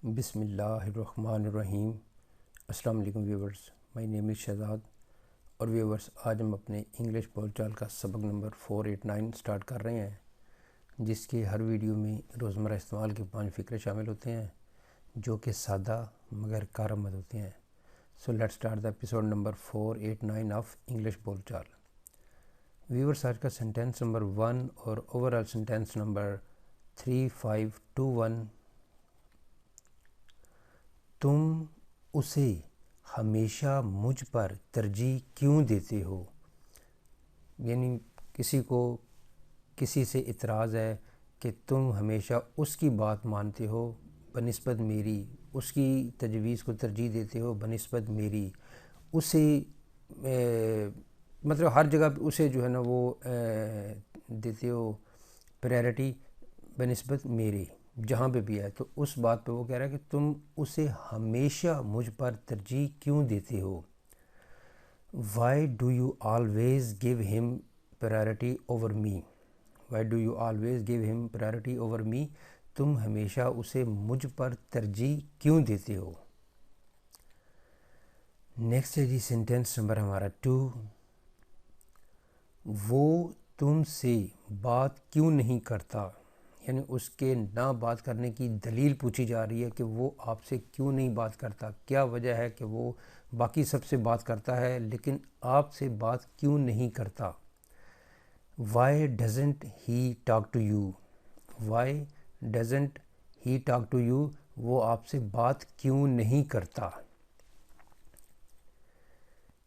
بسم اللہ الرحمن الرحیم۔ السلام علیکم ویورز، مائی نیم از شہزاد اور ویورز آج ہم اپنے انگلش بول چال کا سبق نمبر 489 سٹارٹ کر رہے ہیں، جس کے ہر ویڈیو میں روزمرہ استعمال کے 5 فقرے شامل ہوتے ہیں جو کہ سادہ مگر کارآمد ہوتے ہیں۔ So let start the episode number 489 of English بول چال۔ ویورز آج کا سینٹینس نمبر 1 اور اوورآل سینٹینس نمبر 3521۔ تم اسے ہمیشہ مجھ پر ترجیح کیوں دیتے ہو؟ یعنی کسی کو کسی سے اعتراض ہے کہ تم ہمیشہ اس کی بات مانتے ہو بنسبت میری، اس کی تجویز کو ترجیح دیتے ہو بنسبت میری، اسے مطلب ہر جگہ پہ اسے جو ہے نا وہ دیتے ہو پریارٹی بنسبت میری، جہاں پہ بھی ہے تو اس بات پہ وہ کہہ رہا ہے کہ تم اسے ہمیشہ مجھ پر ترجیح کیوں دیتے ہو؟ Why do you always give him priority over me? Why do you always give him priority over me? تم ہمیشہ اسے مجھ پر ترجیح کیوں دیتے ہو؟ نیکسٹ ہے جی سینٹینس نمبر ہمارا 2۔ وہ تم سے بات کیوں نہیں کرتا؟ یعنی اس کے نہ بات کرنے کی دلیل پوچھی جا رہی ہے کہ وہ آپ سے کیوں نہیں بات کرتا، کیا وجہ ہے کہ وہ باقی سب سے بات کرتا ہے لیکن آپ سے بات کیوں نہیں کرتا؟ Why doesn't he talk to you? Why doesn't he talk to you? وہ آپ سے بات کیوں نہیں کرتا؟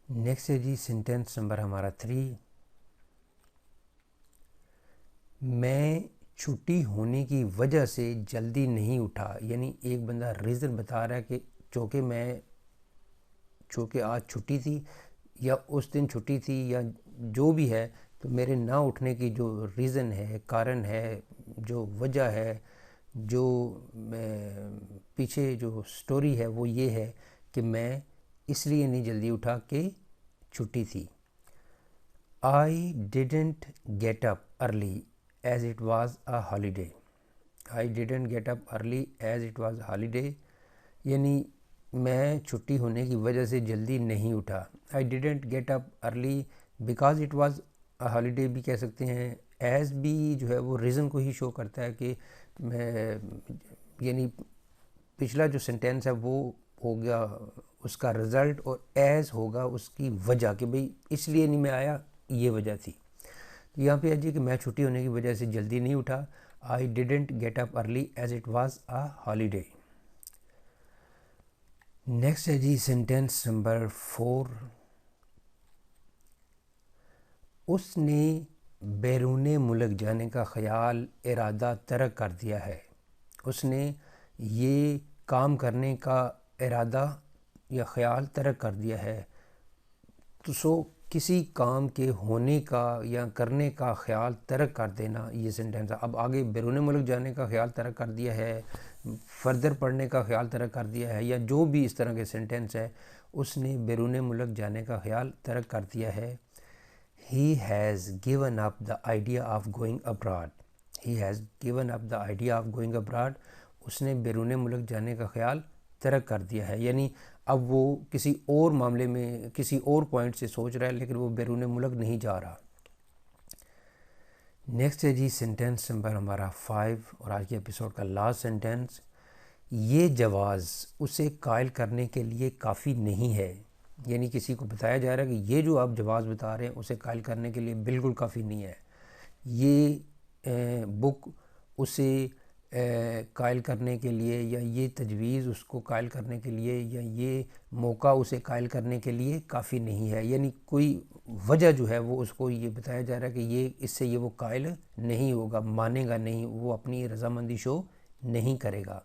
نیکسٹ ہے جی سینٹینس نمبر ہمارا 3۔ میں چھٹی ہونے کی وجہ سے جلدی نہیں اٹھا، یعنی ایک بندہ ریزن بتا رہا ہے کہ چونکہ آج چھٹی تھی یا اس دن چھٹی تھی یا جو بھی ہے، تو میرے نہ اٹھنے کی جو ریزن ہے، کارن ہے، جو وجہ ہے، جو پیچھے جو سٹوری ہے وہ یہ ہے کہ میں اس لیے نہیں جلدی اٹھا کہ چھٹی تھی۔ I didn't get up early as it was a holiday. I didn't get up early as it was a holiday. یعنی میں چھٹی ہونے کی وجہ سے جلدی نہیں اٹھا۔ I didn't get up early because it was a holiday بھی کہہ سکتے ہیں۔ as بھی جو ہے وہ ریزن کو ہی شو کرتا ہے کہ میں یعنی پچھلا جو سینٹینس ہے وہ ہو گیا اس کا رزلٹ اور ایز ہوگا اس کی وجہ کہ بھئی اس لیے نہیں میں آیا، یہ وجہ تھی۔ تو یہاں پہ ہے جی کہ میں چھٹی ہونے کی وجہ سے جلدی نہیں اٹھا۔ I didn't get up early as it was a holiday۔ Next ہے جی سینٹینس نمبر 4۔ اس نے بیرون ملک جانے کا خیال ارادہ ترک کر دیا ہے۔ اس نے یہ کام کرنے کا ارادہ یا خیال ترک کر دیا ہے۔ تو کسی کام کے ہونے کا یا کرنے کا خیال ترک کر دینا، یہ سینٹینس ہے۔ اب آگے بیرون ملک جانے کا خیال ترک کر دیا ہے، فردر پڑھنے کا خیال ترک کر دیا ہے، یا جو بھی اس طرح کے سینٹینس ہے، اس نے بیرون ملک جانے کا خیال ترک کر دیا ہے۔ He has given up the idea of going abroad. He has given up the idea of going abroad. اس نے بیرون ملک جانے کا خیال ترک کر دیا ہے، یعنی اب وہ کسی اور معاملے میں کسی اور پوائنٹ سے سوچ رہا ہے لیکن وہ بیرون ملک نہیں جا رہا۔ نیکسٹ ہے جی سینٹینس نمبر ہمارا 5 اور آج کے ایپیسوڈ کا لاسٹ سینٹینس۔ یہ جواز اسے قائل کرنے کے لیے کافی نہیں ہے، یعنی کسی کو بتایا جا رہا ہے کہ یہ جو آپ جواز بتا رہے ہیں اسے قائل کرنے کے لیے بالکل کافی نہیں ہے۔ یہ بک اسے قائل کرنے کے لیے یا یہ تجویز اس کو قائل کرنے کے لیے یا یہ موقع اسے قائل کرنے کے لیے کافی نہیں ہے، یعنی کوئی وجہ جو ہے وہ اس کو یہ بتایا جا رہا ہے کہ یہ اس سے یہ وہ قائل نہیں ہوگا، مانے گا نہیں، وہ اپنی رضامندی شو نہیں کرے گا۔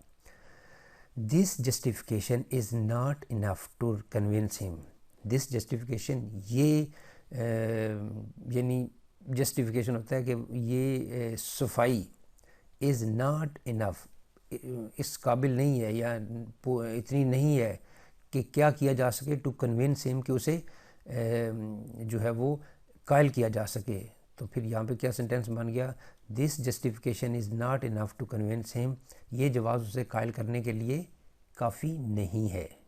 This justification is not enough to convince him. This justification یہ یعنی جسٹیفیکیشن ہوتا ہے کہ یہ صفائی is not enough، اس قابل نہیں ہے یا اتنی نہیں ہے کہ کیا کیا جا سکے to convince him کہ اسے جو ہے وہ قائل کیا جا سکے۔ تو پھر یہاں پہ کیا سینٹینس بن گیا؟ This justification is not enough to convince him۔ یہ جواز اسے قائل کرنے کے لیے کافی نہیں ہے۔